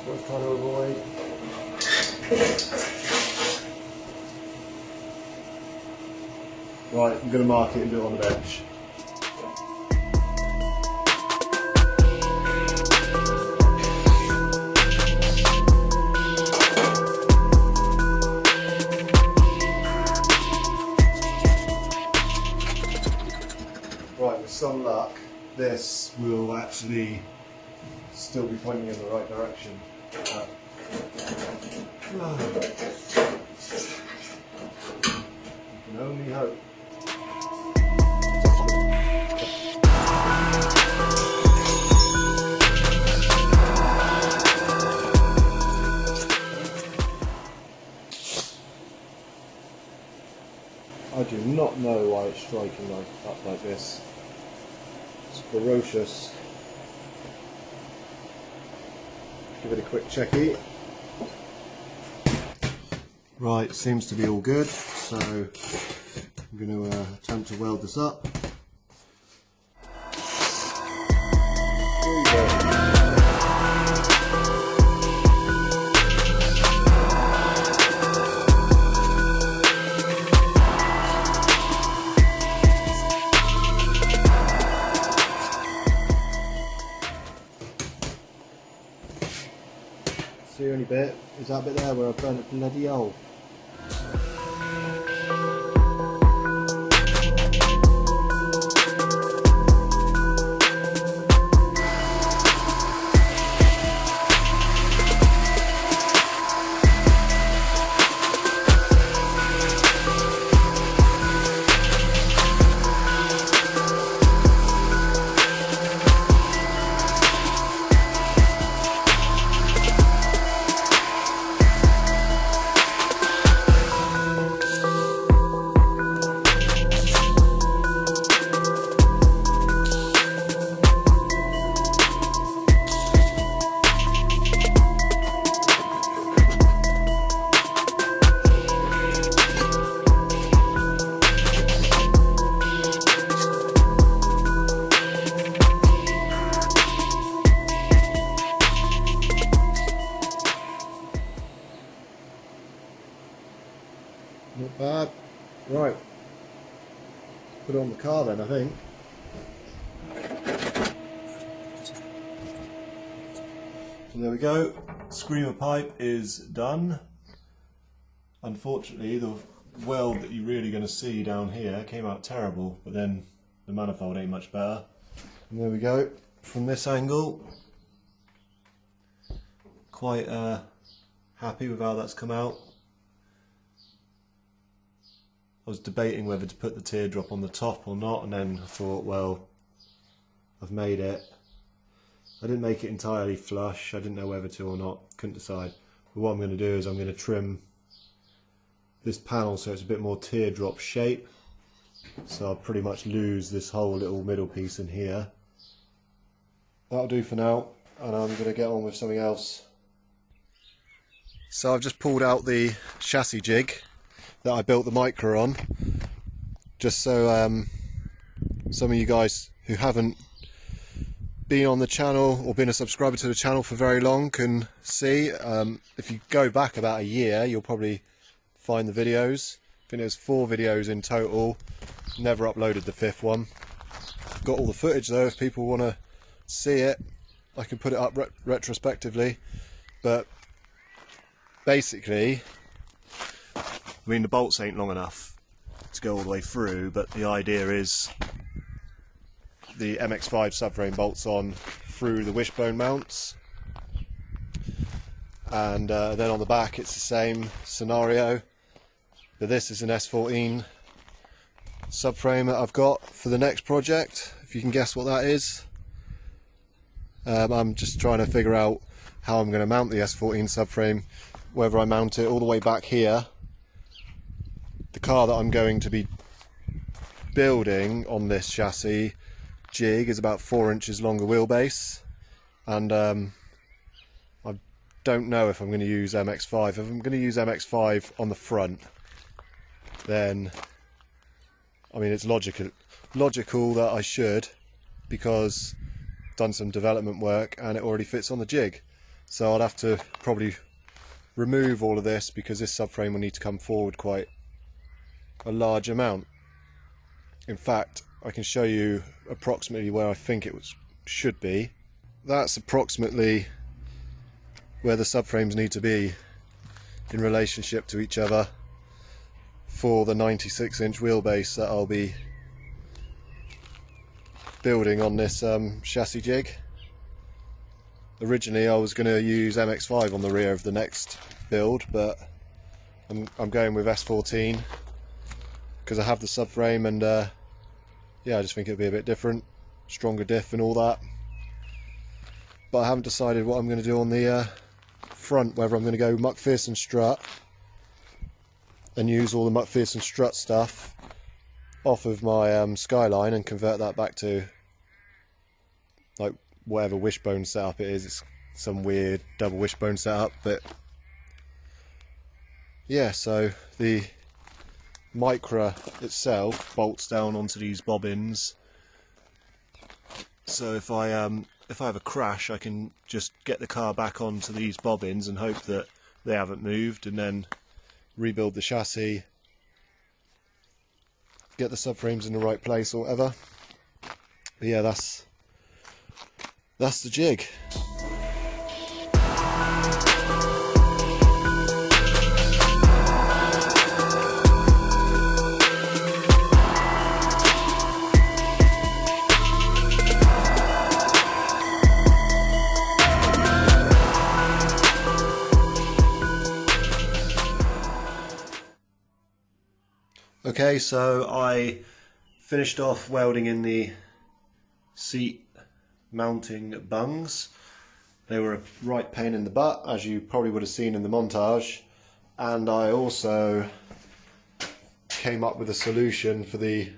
what I'm trying to avoid. Right, I'm going to mark it and do it on the bench. Right, with some luck, this will actually still be pointing in the right direction. You can only hope. I do not know why it's striking up like this. It's ferocious. Give it a quick checky. Right, seems to be all good, so I'm going to attempt to weld this up. There you go. See the only bit is that bit there where I've burnt a bloody hole. Not bad. Right, put it on the car then, I think. So there we go, screamer pipe is done. Unfortunately, the weld that you're really going to see down here came out terrible, but then the manifold ain't much better. And there we go, from this angle, quite happy with how that's come out. I was debating whether to put the teardrop on the top or not, and then I thought, well, I've made it. I didn't make it entirely flush, I didn't know whether to or not, couldn't decide. But what I'm going to do is I'm going to trim this panel so it's a bit more teardrop shape. So I'll pretty much lose this whole little middle piece in here. That'll do for now, and I'm going to get on with something else. So I've just pulled out the chassis jig that I built the Micra on, just so some of you guys who haven't been on the channel or been a subscriber to the channel for very long can see. If you go back about a year, you'll probably find the videos. I think there's 4 videos in total, never uploaded the 5th one. Got all the footage though, if people want to see it I can put it up retrospectively, but basically, I mean, the bolts ain't long enough to go all the way through, but the idea is the MX5 subframe bolts on through the wishbone mounts, and then on the back it's the same scenario, but this is an S14 subframe that I've got for the next project, if you can guess what that is. I'm just trying to figure out how I'm going to mount the S14 subframe, whether I mount it all the way back here. The car that I'm going to be building on this chassis jig is about 4 inches longer wheelbase, and I don't know if I'm going to use MX5. If I'm going to use MX5 on the front, then I mean, it's logical that I should, because I've done some development work and it already fits on the jig. So I'd have to probably remove all of this because this subframe will need to come forward quite a large amount. In fact, I can show you approximately where I think it should be. That's approximately where the subframes need to be in relationship to each other for the 96-inch wheelbase that I'll be building on this chassis jig. Originally I was going to use MX5 on the rear of the next build, but I'm going with S14 because I have the subframe, and yeah, I just think it'll be a bit different, stronger diff and all that. But I haven't decided what I'm going to do on the front, whether I'm going to go McPherson strut and use all the McPherson strut stuff off of my Skyline and convert that back to like whatever wishbone setup it is. It's some weird double wishbone setup, but yeah, so the Micra itself bolts down onto these bobbins, so if I have a crash I can just get the car back onto these bobbins and hope that they haven't moved, and then rebuild the chassis, get the subframes in the right place or whatever. But yeah, that's the jig. Okay, so I finished off welding in the seat mounting bungs. They were a right pain in the butt, as you probably would have seen in the montage, and I also came up with a solution for the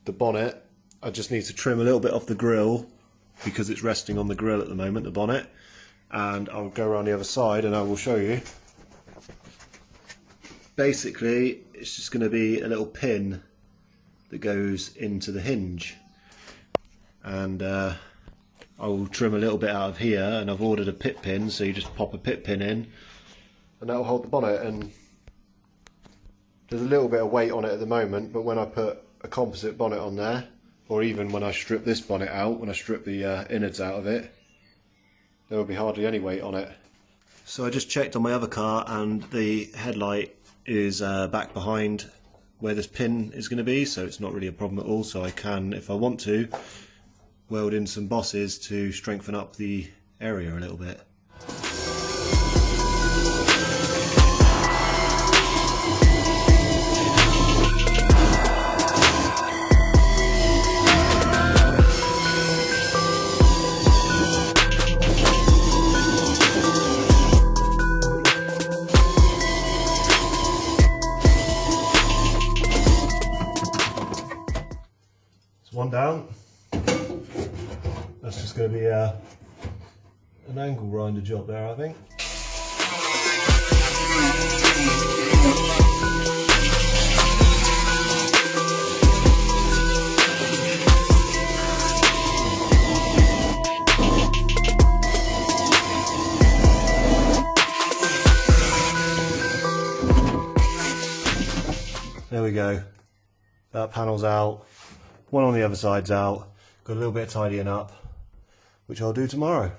bonnet. I just need to trim a little bit off the grille because it's resting on the grille at the moment, the bonnet, and I'll go around the other side and I will show you. Basically, it's just going to be a little pin that goes into the hinge, and I will trim a little bit out of here, and I've ordered a pit pin, so you just pop a pit pin in and that will hold the bonnet. And there's a little bit of weight on it at the moment, but when I put a composite bonnet on there, or even when I strip this bonnet out, when I strip the innards out of it, there will be hardly any weight on it. So I just checked on my other car, and the headlight is back behind where this pin is going to be, so it's not really a problem at all. So I can, if I want to, weld in some bosses to strengthen up the area a little bit. One down. That's just going to be an angle grinder job there, I think. There we go. That panel's out. One on the other side's out. Got a little bit of tidying up, which I'll do tomorrow.